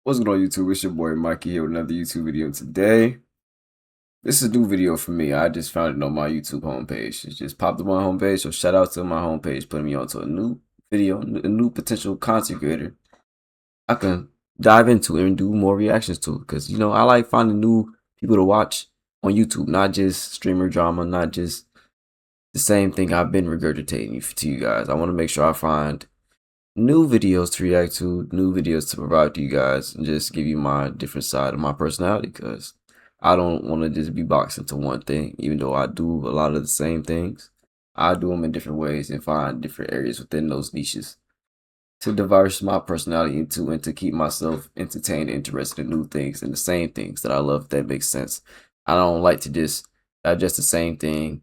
What's going on YouTube? It's your boy Mykeeey here with another YouTube video. Today, this is a new video for me. I just found it on my YouTube homepage. It just popped up on my homepage, so shout out to my homepage putting me onto a new video, a new potential content creator I can dive into and do more reactions to. Because, I like finding new people to watch on YouTube, not just streamer drama, not just the same thing I've been regurgitating to you guys. I want to make sure I find new videos to react to, new videos to provide to you guys, and just give you my different side of my personality, because I don't want to just be boxed into one thing. Even though I do a lot of the same things, I do them in different ways and find different areas within those niches to diverse my personality into, and to keep myself entertained and interested in new things and the same things that I love, if that makes sense. I don't like to just digest the same thing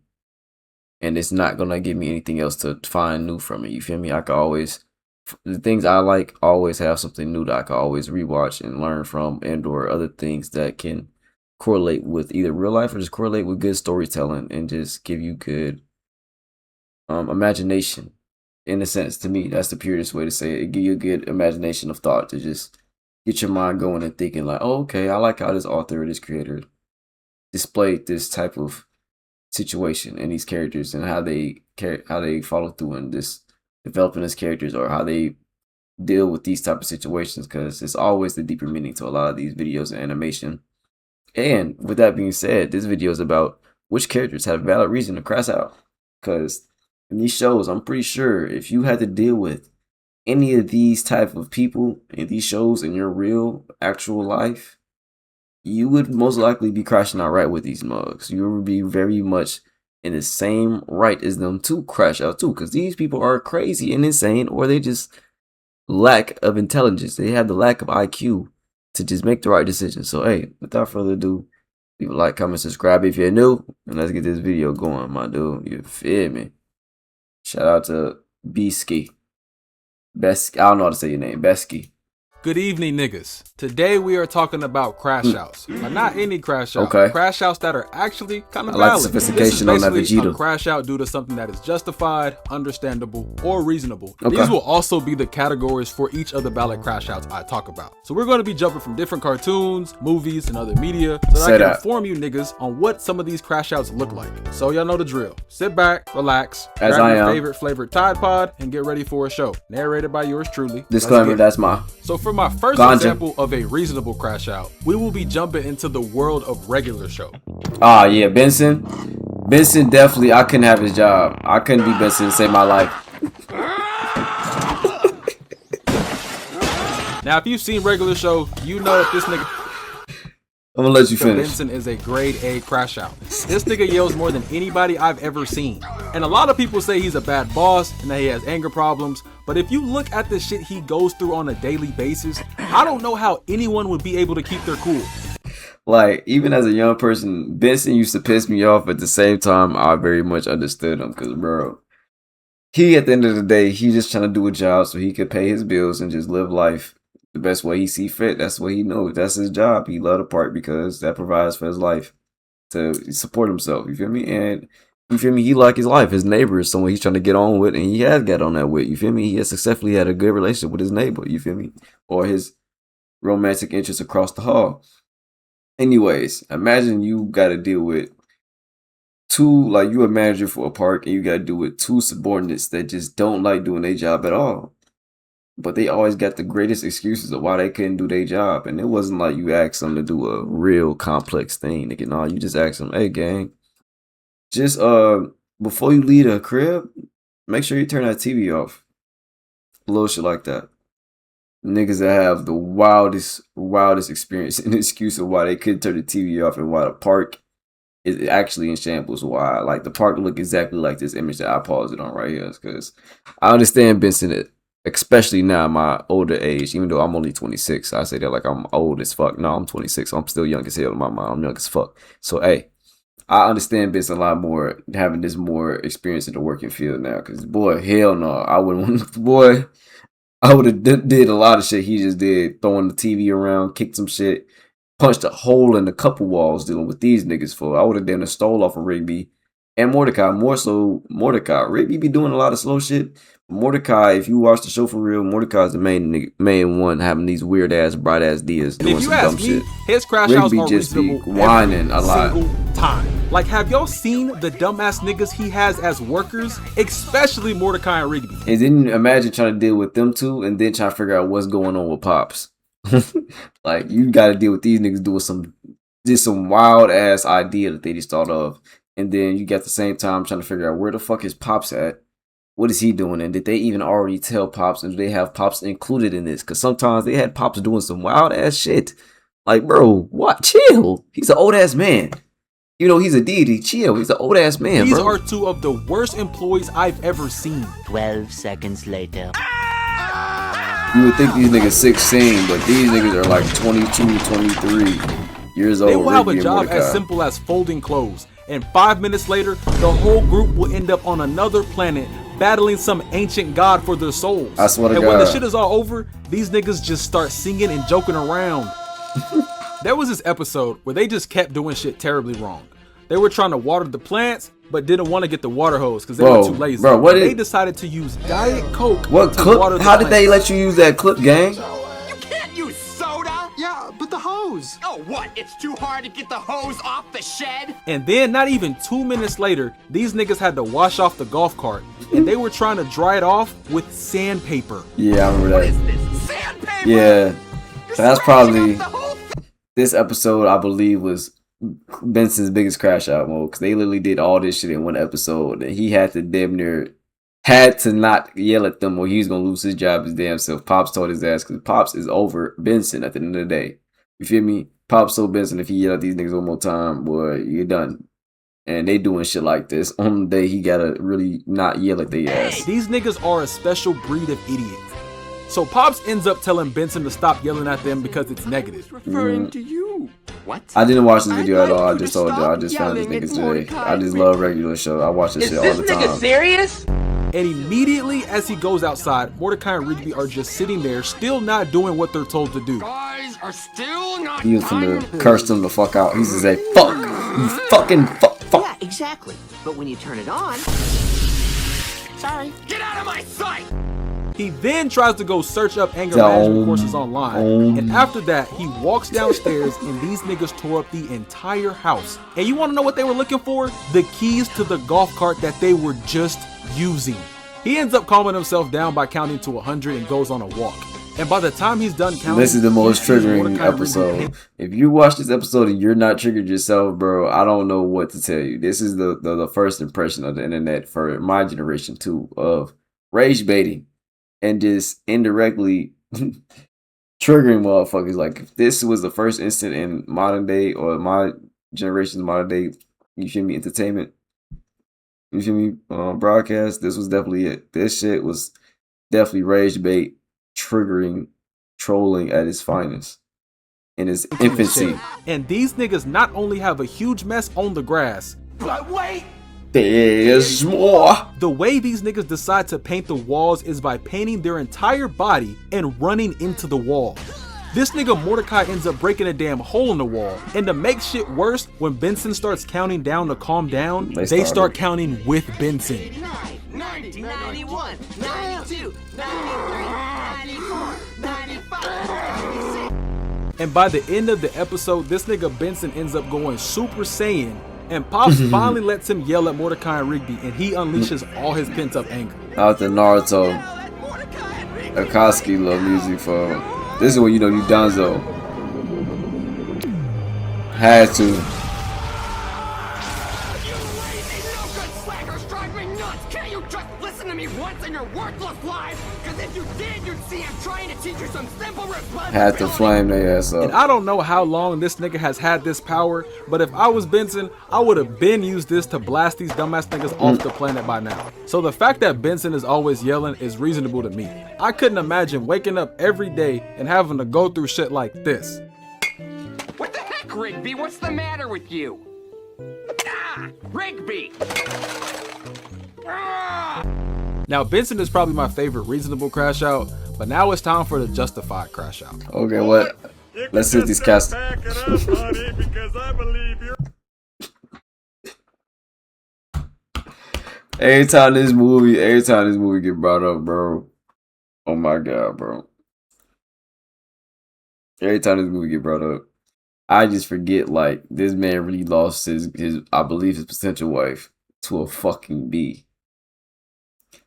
and it's not gonna give me anything else to find new from it. You feel me? I can always, the things I like always have something new that I can always rewatch and learn from, and or other things that can correlate with either real life or just correlate with good storytelling and just give you good imagination. In a sense, to me, that's the purest way to say it. It give you a good imagination of thought to just get your mind going and thinking like, oh, okay, I like how this author or this creator displayed this type of situation and these characters, and how they follow through in this developing as characters, or how they deal with these type of situations, because it's always the deeper meaning to a lot of these videos and animation. And with that being said, this video is about which characters have valid reason to crash out, because in these shows, I'm pretty sure if you had to deal with any of these type of people in these shows in your real actual life, you would most likely be crashing out right with these mugs. You would be very much in the same right as them to crash out too, because these people are crazy and insane, or they just lack of intelligence. They have the lack of IQ to just make the right decision. So hey, without further ado, leave a like, comment, subscribe if you're new, and let's get this video going, my dude. You feel me? Shout out to Beski. Best, I don't know how to say your name. Beski. Good evening, niggas. Today we are talking about crash outs, but not any crash out. Okay. Crash outs that are actually kind of I like the valid. sophistication on that This is basically Vegeta. a crash out due to something that is justified, understandable, or reasonable. Okay. These will also be the categories for each of the valid crash outs I talk about. So we're going to be jumping from different cartoons, movies, and other media, so that I can inform you niggas on what some of these crash outs look like. So y'all know the drill. Sit back, relax, As grab I your am. favorite flavored Tide Pod, and get ready for a show. Narrated by yours truly. Disclaimer, that's my So for my first Ganja. example of a reasonable crash out, we will be jumping into the world of regular show. Ah, yeah, Benson. Benson definitely, I couldn't have his job. I couldn't be Benson to save my life. Now, if you've seen regular show, you know that this nigga I'm gonna let you finish. Benson is a grade A crash out. This nigga yells more than anybody I've ever seen. And a lot of people say he's a bad boss and that he has anger problems, but if you look at the shit he goes through on a daily basis, I don't know how anyone would be able to keep their cool. Like, even as a young person, Benson used to piss me off. At the same time, I very much understood him, because, bro, he, at the end of the day, he just trying to do a job so he could pay his bills and just live life the best way he see fit. That's what he knows. That's his job. He loved the part because that provides for his life to support himself. You feel me? And you feel me? He like his life. His neighbor is someone he's trying to get on with, and he has got on that with. You feel me? He has successfully had a good relationship with his neighbor. You feel me? Or his romantic interest across the hall. Anyways, imagine you got to deal with two, like, you a manager for a park, and you got to deal with two subordinates that just don't like doing their job at all. But they always got the greatest excuses of why they couldn't do their job. And it wasn't like you asked them to do a real complex thing. Nigga, no, you just asked them, hey, gang, just before you leave the crib, make sure you turn that TV off. A little shit like that. Niggas that have the wildest experience and excuse of why they couldn't turn the TV off, and why the park is actually in shambles. Why, like, the park look exactly like this image that I paused it on right here. Because I understand Benson, especially now my older age, even though I'm only 26. I say that like I'm old as fuck. No, I'm 26. So I'm still young as hell in my mind. I'm young as fuck. So hey, I understand Benson a lot more, having this more experience in the working field now. Because boy, hell no, I wouldn't want, boy, I would have did a lot of shit he just did, throwing the TV around, kicked some shit, punched a hole in a couple walls dealing with these niggas for. I would have done a stole off of Rigby And Mordecai, more so Mordecai. Rigby be doing a lot of slow shit. Mordecai, if you watch the show for real, Mordecai is the main one having these weird ass, bright ass deals, And doing if you some dumb ask me, shit. his crash outs Rigby are just be reasonable whining every a lot. single time. Like, have y'all seen the dumbass niggas he has as workers? Especially Mordecai and Rigby. And then imagine trying to deal with them two and then try to figure out what's going on with Pops. Like, you gotta deal with these niggas doing some wild ass idea that they just thought of. And then you got the same time trying to figure out where the fuck is Pops at? What is he doing? And did they even already tell Pops? And do they have Pops included in this? Because sometimes they had Pops doing some wild ass shit. Like, bro, what? Chill. He's an old ass man. You know, he's a deity. Chill. He's an old ass man, These bro. are two of the worst employees I've ever seen. 12 seconds later. You would think these niggas 16, but these niggas are like 22, 23 years old. They will have a Rigby and job Mordecai. as simple as folding clothes. And 5 minutes later, the whole group will end up on another planet battling some ancient god for their souls. I swear to and when the God. shit is all over, these niggas just start singing and joking around. There was this episode where they just kept doing shit terribly wrong. They were trying to water the plants, but didn't want to get the water hose because they were too lazy. Bro, what they is- decided to use Diet Coke What to clip? water the How did they plants. let you use that clip, gang? You can't use soda! Yeah, but the hose. Oh, what? It's too hard to get the hose off the shed? And then not even 2 minutes later, these niggas had to wash off the golf cart and they were trying to dry it off with sandpaper. Yeah, I remember What is that. this? Sandpaper? Yeah, You're that's scratching probably up the whole this episode. I believe was Benson's biggest crash out mode because they literally did all this shit in one episode, and he had to damn near had to not yell at them or he was gonna lose his job his damn self. Pops told his ass because Pops is over Benson at the end of the day. You feel me? Pops told Benson if he yell at these niggas one more time, boy, you're done. And they doing shit like this on the day he gotta really not yell at their ass. These niggas are a special breed of idiot. So Pops ends up telling Benson to stop yelling at them because it's negative. referring to you. What? I didn't watch this video I'd at all. like I you just to told you. I stop just found these yelling niggas at today. Mordecai I just love regular show. I watch this shit all the time. serious? And immediately as he goes outside, Mordecai and Rigby are just sitting there, still not doing what they're told to do. Guys are still not He was done. finna curse them the fuck out. He used to say, fuck. You fucking fuck. Yeah, exactly. But when you turn it on... Sorry. Get out of my sight! He then tries to go search up anger Dom. management courses online. And after that, he walks downstairs and these niggas tore up the entire house. And you wanna know what they were looking for? The keys to the golf cart that they were just using. He ends up calming himself down by counting to 100 and goes on a walk. And by the time he's done counting, This is the most he sees triggering Mordecai and Rigby episode. If you watch this episode and you're not triggered yourself, bro, I don't know what to tell you. This is the first impression of the internet for my generation too of rage baiting and just indirectly triggering motherfuckers. Like if this was the first instant in modern day or my generation's modern day, you feel me, entertainment, you feel me, broadcast, this was definitely it. This shit was definitely rage bait, triggering, trolling at its finest in its infancy. And these niggas not only have a huge mess on the grass, But wait! There's more. the way these niggas decide to paint the walls is by painting their entire body and running into the wall. This nigga Mordecai ends up breaking a damn hole in the wall. And to make shit worse, when Benson starts counting down to calm down, they start counting with Benson. 90, 91, 92, 93, 94, 95, 96. And by the end of the episode, this nigga Benson ends up going Super Saiyan. And Pops finally lets him yell at Mordecai and Rigby, and he unleashes all his pent-up anger. Out the Naruto Akatsuki love music for this is when you know you Donzo. Had to. You lazy no-good slackers drive me nuts! Can't you just listen to me once in your worthless life? Cause if you did, you'd see I'm trying to teach you some simple responsibility. Had to flame their ass And up. I don't know how long this nigga has had this power, but if I was Benson, I would have been used this to blast these dumbass niggas off the planet by now. So the fact that Benson is always yelling is reasonable to me. I couldn't imagine waking up every day and having to go through shit like this. What the heck, Rigby? What's the matter with you? Ah! Rigby! Ah! Now Benson is probably my favorite reasonable crash out, but now it's time for the justified crash out. Okay, what? Let's see what these cast. every time this movie get brought up, bro. Oh my god, bro. Every time this movie get brought up, I just forget like this man really lost his I believe his potential wife to a fucking bee.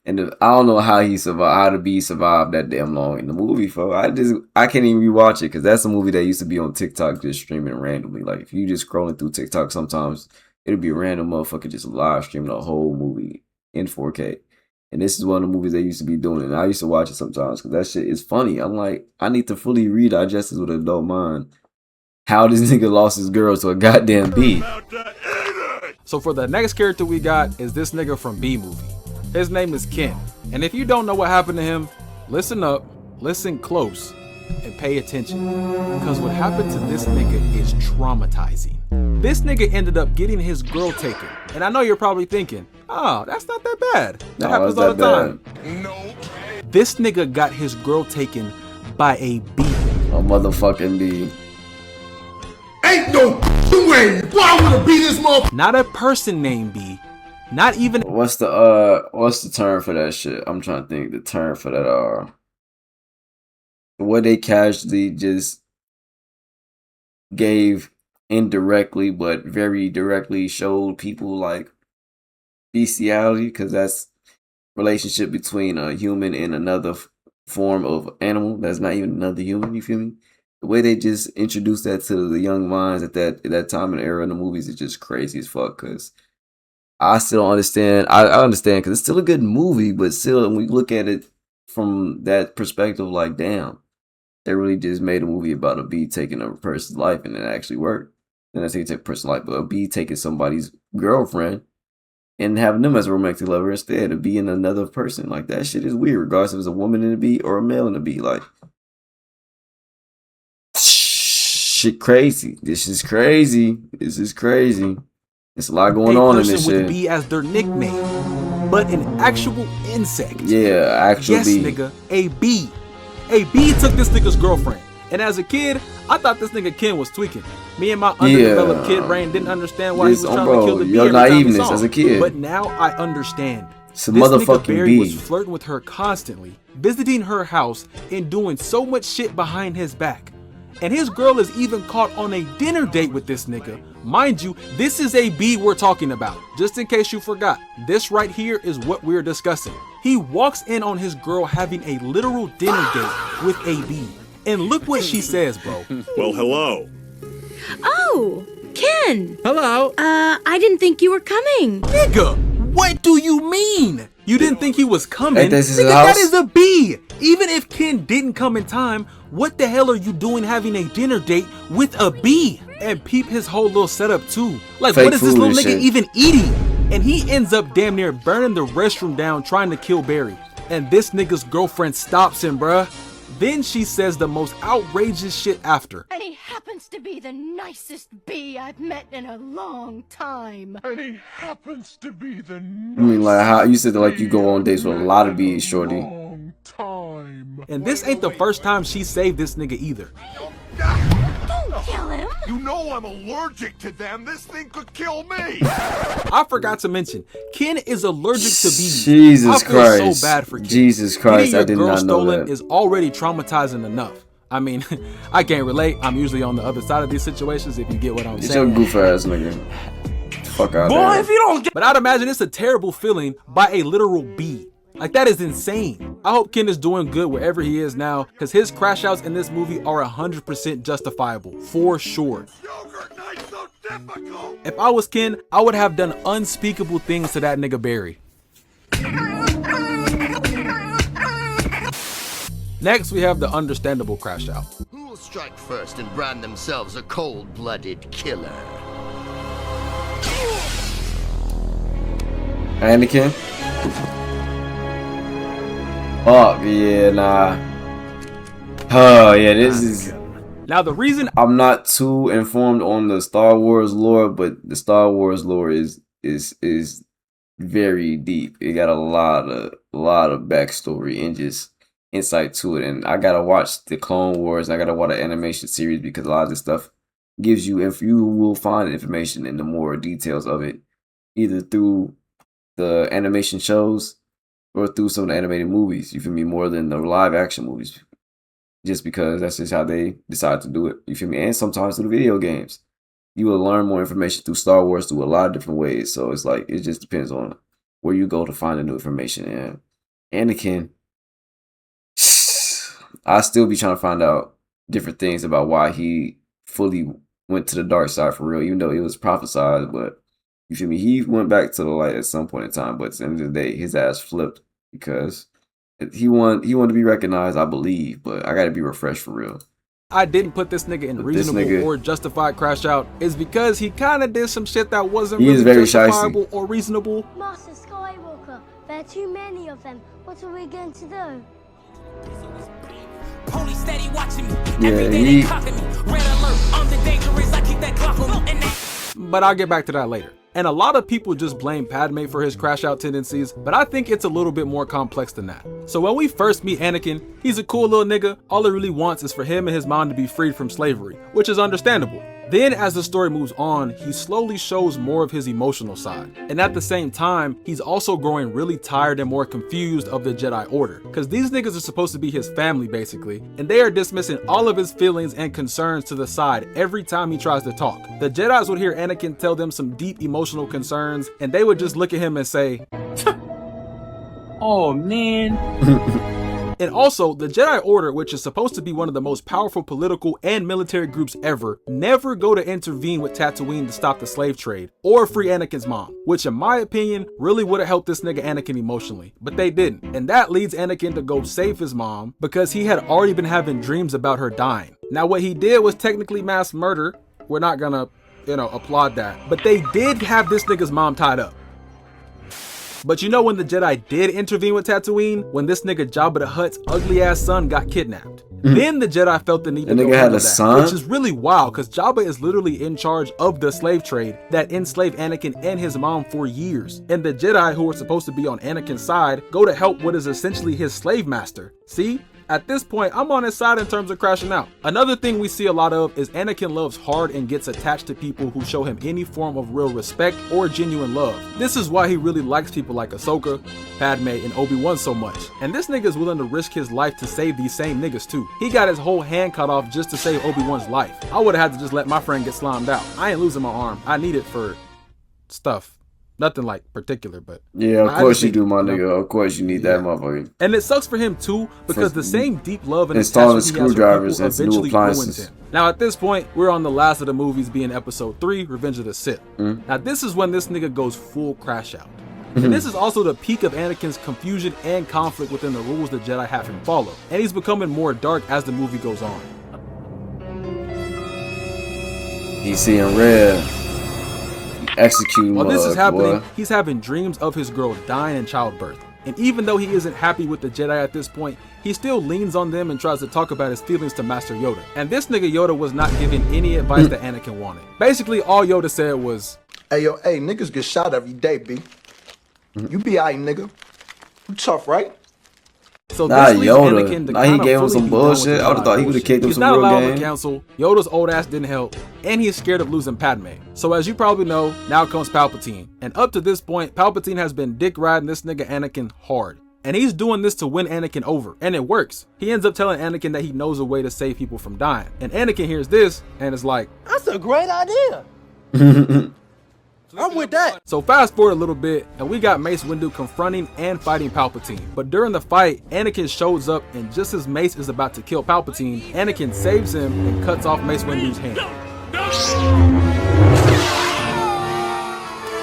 And I don't know how he survived, how the bee survived that damn long in the movie, folks. I can't even rewatch it because that's a movie that used to be on TikTok just streaming randomly. Like if you just scrolling through TikTok, sometimes it'll be a random motherfucker just live streaming a whole movie in 4K. And this is one of the movies they used to be doing, and I used to watch it sometimes because that shit is funny. I'm like, I need to fully digest this with an adult mind. How this nigga lost his girl to a goddamn bee. So for the next character we got is this nigga from B movie. His name is Ken. And if you don't know what happened to him, listen up, listen close, and pay attention. Because what happened to this nigga is traumatizing. This nigga ended up getting his girl taken. And I know you're probably thinking, oh, that's not that bad. That happens all the time. No. This nigga got his girl taken by a bee. A motherfucking bee. Ain't no way. Why would I be this motherfucker? Not a person named B. Not even. What's the term for that shit? I'm trying to think the term for that. What they casually just gave indirectly, but very directly showed people like bestiality, because that's relationship between a human and another form of animal that's not even another human. You feel me? The way they just introduced that to the young minds at that time and era in the movies is just crazy as fuck. Because I still don't understand. I understand because it's still a good movie, but still, when we look at it from that perspective, like, damn, they really just made a movie about a bee taking a person's life, and it actually worked. And I say take a person's life, but a bee taking somebody's girlfriend and having them as a romantic lover instead of being another person. Like, that shit is weird, regardless if it's a woman in a bee or a male in a bee. Like, shit crazy. This is crazy. This is crazy. There's a lot going on in this shit. With bee as their nickname, but an actual insect. Yeah, actual yes, bee. Yes, nigga, a bee. A bee took this nigga's girlfriend. And as a kid, I thought this nigga Ken was tweaking. Me and my underdeveloped kid brain didn't understand why he was trying to kill the bee every time he saw him. As a kid. But now I understand. It's a motherfucking Barry bee. was flirting with her constantly, visiting her house, and doing so much shit behind his back. And his girl is even caught on a dinner date with this nigga. Mind you, this is a bee we're talking about. Just in case you forgot, this right here is what we're discussing. He walks in on his girl having a literal dinner date with a bee. And look what she says, bro. Well, hello. Oh, Ken. Hello. I didn't think you were coming. Nigga, what do you mean? You didn't think he was coming? Hey, this is nigga, that is a bee. Even if Ken didn't come in time, what the hell are you doing having a dinner date with a bee? And peep his whole little setup too. Like, Fake what is this little nigga shit. even eating? And he ends up damn near burning the restroom down trying to kill Barry. And this nigga's girlfriend stops him, bruh. Then she says the most outrageous shit after. And he happens to be the nicest bee I've met in a long time. And he happens to be the I mean, like, how you said that, like, you go on dates with a lot of bees, shorty. long time. And this ain't the first time she saved this nigga either. Don't kill him. You know I'm allergic to them. This thing could kill me. I forgot to mention, Ken is allergic to bees. Jesus I feel Christ. so bad for Ken. Jesus Christ, Getting I did your girl not know stolen that. is already traumatizing enough. I mean, I can't relate. I'm usually on the other side of these situations, if you get what I'm Get your saying. goof ass nigga. Fuck out Boy, there. if you don't get. But I'd imagine it's a terrible feeling by a literal bee. Like, that is insane. I hope Ken is doing good wherever he is now, because his crash outs in this movie are 100% justifiable, for sure. Yogurt night's so difficult. If I was Ken, I would have done unspeakable things to that nigga Barry. Next, we have the understandable crash out. Who will strike first and brand themselves a cold-blooded killer? Anakin? Fuck, yeah, nah. Oh, yeah, this is... Now, the reason I'm not too informed on the Star Wars lore, but the Star Wars lore is very deep. It got a lot of backstory and just insight to it. And I gotta watch the Clone Wars. I gotta watch the animation series because a lot of this stuff gives you, if you will find information in the more details of it, either through the animation shows or through some of the animated movies. You feel me? More than the live action movies, just because that's just how they decide to do it. You feel me? And sometimes through the video games, you will learn more information through Star Wars through a lot of different ways. So it's like it just depends on where you go to find the new information. And Anakin, I still be trying to find out different things about why he fully went to the dark side for real, even though it was prophesied. But you feel me? He went back to the light at some point in time. But at the end of the day, his ass flipped because he wanted to be recognized, I believe. But I got to be refreshed for real. I didn't put this nigga in reasonable or justified crash out is because he kind of did some shit that wasn't really justifiable or reasonable. Master Skywalker, there are too many of them. What are we going to do? Police steady watching me. Yeah, Every day they clocking me. Red alert, I'm the dangerous. I keep that clock on me. But I'll get back to that later. And a lot of people just blame Padme for his crash out tendencies, but I think it's a little bit more complex than that. So when we first meet Anakin, he's a cool little nigga. All he really wants is for him and his mom to be freed from slavery, which is understandable. Then as the story moves on, he slowly shows more of his emotional side. And at the same time, he's also growing really tired and more confused of the Jedi Order. Cause these niggas are supposed to be his family basically, and they are dismissing all of his feelings and concerns to the side every time he tries to talk. The Jedis would hear Anakin tell them some deep emotional concerns, and they would just look at him and say, "Oh man." And also, the Jedi Order, which is supposed to be one of the most powerful political and military groups ever, never go to intervene with Tatooine to stop the slave trade or free Anakin's mom, which in my opinion really would have helped this nigga Anakin emotionally, but they didn't. And that leads Anakin to go save his mom because he had already been having dreams about her dying. Now what he did was technically mass murder. We're not gonna, applaud that, but they did have this nigga's mom tied up. But you know when the Jedi did intervene with Tatooine? When this nigga Jabba the Hutt's ugly ass son got kidnapped. Then the Jedi felt the need to go handle that, which is really wild because Jabba is literally in charge of the slave trade that enslaved Anakin and his mom for years. And the Jedi who were supposed to be on Anakin's side go to help what is essentially his slave master. See? At this point, I'm on his side in terms of crashing out. Another thing we see a lot of is Anakin loves hard and gets attached to people who show him any form of real respect or genuine love. This is why he really likes people like Ahsoka, Padme, and Obi-Wan so much. And this nigga is willing to risk his life to save these same niggas too. He got his whole hand cut off just to save Obi-Wan's life. I would have had to just let my friend get slimed out. I ain't losing my arm. I need it for stuff. Nothing like particular, but yeah, of course you do, my nigga. Of course you need that motherfucker. And it sucks for him too, because the same deep love and installing attachment he has screwdrivers for and people new eventually ruins appliances. him. Now at this point, we're on the last of the movies, being episode 3, Revenge of the Sith. Now this is when this nigga goes full crash out. And this is also the peak of Anakin's confusion and conflict within the rules the Jedi have him follow. And he's becoming more dark as the movie goes on. He's seeing red. Executing. While this is happening, he's having dreams of his girl dying in childbirth. And even though he isn't happy with the Jedi at this point, he still leans on them and tries to talk about his feelings to Master Yoda. And this nigga Yoda was not giving any advice that Anakin wanted. Basically, all Yoda said was, "Hey, yo, hey, niggas get shot every day, B. You be alright, nigga. You tough, right?" So this leads Anakin to he gave him some bullshit. I would have thought he would have kicked him some real game. He's not allowed to cancel. Yoda's old ass didn't help, and he's scared of losing Padme. So as you probably know, now comes Palpatine. And up to this point, Palpatine has been dick riding this nigga Anakin hard. And he's doing this to win Anakin over, and it works. He ends up telling Anakin that he knows a way to save people from dying. And Anakin hears this, and is like, "That's a great idea." I'm with that. So fast forward a little bit, and we got Mace Windu confronting and fighting Palpatine. But during the fight, Anakin shows up, and just as Mace is about to kill Palpatine, Anakin saves him and cuts off Mace Windu's hand.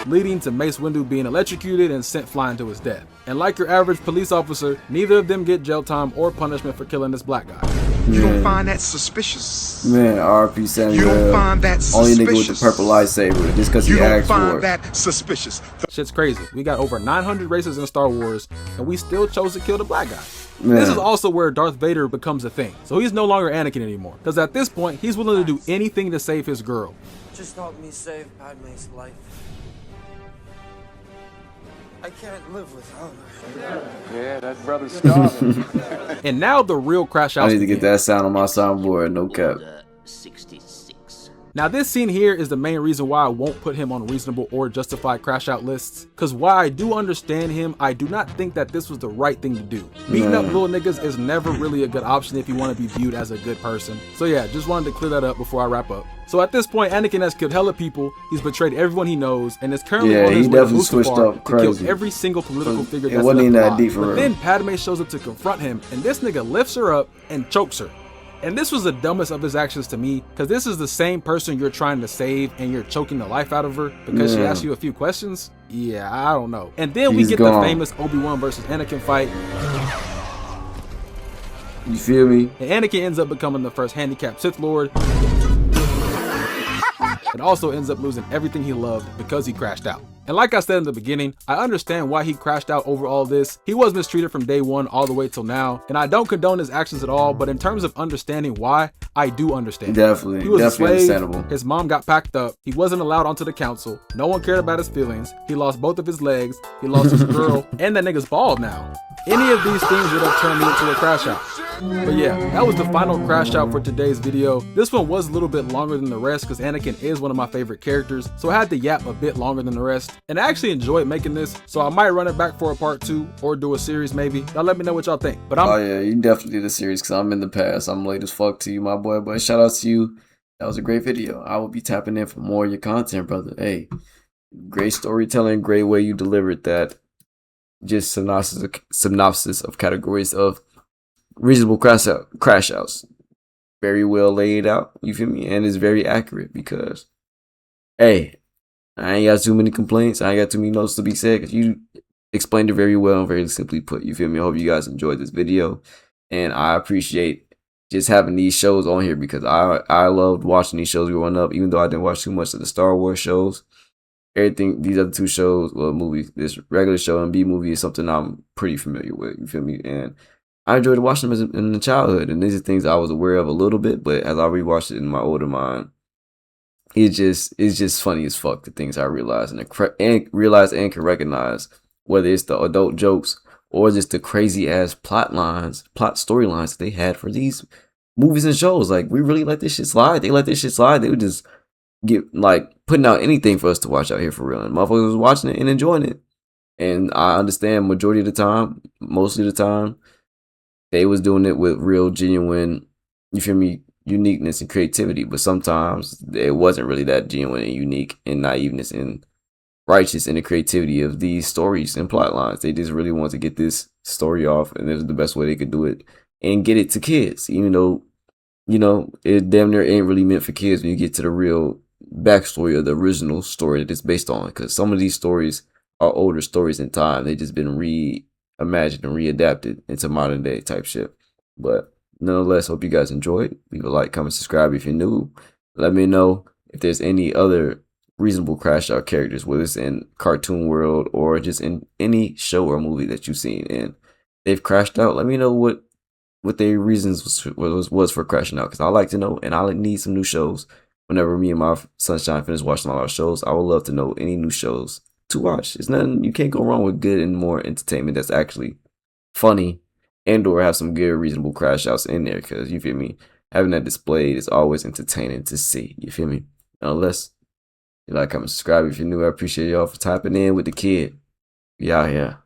Leading to Mace Windu being electrocuted and sent flying to his death. And like your average police officer, neither of them get jail time or punishment for killing this black guy. You don't find that suspicious? Man, R.P. Samuel. You don't find that suspicious? Only nigga with the purple lightsaber just because he asked for it. You don't find that suspicious? Shit's crazy. We got over 900 races in Star Wars, and we still chose to kill the black guy. Man. This is also where Darth Vader becomes a thing. So he's no longer Anakin anymore. Because at this point, he's willing to do anything to save his girl. Just help me save Padme's life. I can't live without her. Yeah, that brother's starving. And now the real crash out. I need to get that sound on my soundboard, no cap. 66. Now this scene here is the main reason why I won't put him on reasonable or justified crash out lists, cause while I do understand him, I do not think that this was the right thing to do. Beating up little niggas is never really a good option if you want to be viewed as a good person. So yeah, just wanted to clear that up before I wrap up. So at this point, Anakin has killed hella people, he's betrayed everyone he knows, and is currently on his way to Mustafar to kill every single political figure that's left alive. But then Padme shows up to confront him, and this nigga lifts her up and chokes her. And this was the dumbest of his actions to me, because this is the same person you're trying to save and you're choking the life out of her because she asked you a few questions? Yeah, I don't know. And then we get the famous Obi-Wan versus Anakin fight. You feel me? And Anakin ends up becoming the first handicapped Sith Lord. And also ends up losing everything he loved because he crashed out. And like I said in the beginning, I understand why he crashed out over all this. He was mistreated from day one all the way till now, and I don't condone his actions at all, but in terms of understanding why, I do understand. Definitely. He was definitely a slave, understandable. his mom got packed up, he wasn't allowed onto the council, no one cared about his feelings, he lost both of his legs, he lost his girl, and that nigga's bald now. Any of these things would have turned me into a crash out. But yeah, that was the final crash out for today's video. This one was a little bit longer than the rest because Anakin is one of my favorite characters, so I had to yap a bit longer than the rest. And I actually enjoyed making this, so I might run it back for a part 2 or do a series maybe. Y'all let me know what y'all think. But oh yeah, you definitely did a series because I'm in the past. I'm late as fuck to you, my boy. But shout out to you. That was a great video. I will be tapping in for more of your content, brother. Hey, great storytelling, great way you delivered that. Just synopsis of categories of reasonable crash outs. Very well laid out, you feel me? And it's very accurate because, hey, I ain't got too many complaints. I ain't got too many notes to be said because you explained it very well and very simply put, you feel me? I hope you guys enjoyed this video. And I appreciate just having these shows on here because I loved watching these shows growing up, even though I didn't watch too much of the Star Wars shows. Everything, these other two shows, well, movies, this regular show and B movie is something I'm pretty familiar with, you feel me? And I enjoyed watching them in the childhood, and these are things I was aware of a little bit, but as I rewatched it in my older mind, it's just funny as fuck, the things I realized and can recognize, whether it's the adult jokes or just the crazy ass plot storylines that they had for these movies and shows. Like, we really let this shit slide. They let this shit slide. They would just get like putting out anything for us to watch out here for real. And motherfuckers was watching it and enjoying it. And I understand majority of the time, mostly of the time, they was doing it with real genuine, you feel me, uniqueness and creativity. But sometimes it wasn't really that genuine and unique and naiveness and righteous in the creativity of these stories and plot lines. They just really wanted to get this story off, and this is the best way they could do it and get it to kids, even though, you know, it damn near ain't really meant for kids when you get to the real backstory of the original story that it's based on, because some of these stories are older stories in time. They just been reimagined and readapted into modern day type shit. But nonetheless, hope you guys enjoyed. Leave a like, comment, subscribe if you're new. Let me know if there's any other reasonable crash out characters, whether it's in cartoon world or just in any show or movie that you've seen and they've crashed out. Let me know what their reasons was for crashing out, because I like to know, and I need some new shows. Whenever me and my sunshine finish watching all our shows, I would love to know any new shows to watch. It's nothing, you can't go wrong with good and more entertainment that's actually funny and or have some good reasonable crash outs in there, because you feel me, having that displayed is always entertaining to see, you feel me? Unless you like, comment, subscribe if you're new. I appreciate y'all for typing in with the kid. We out here.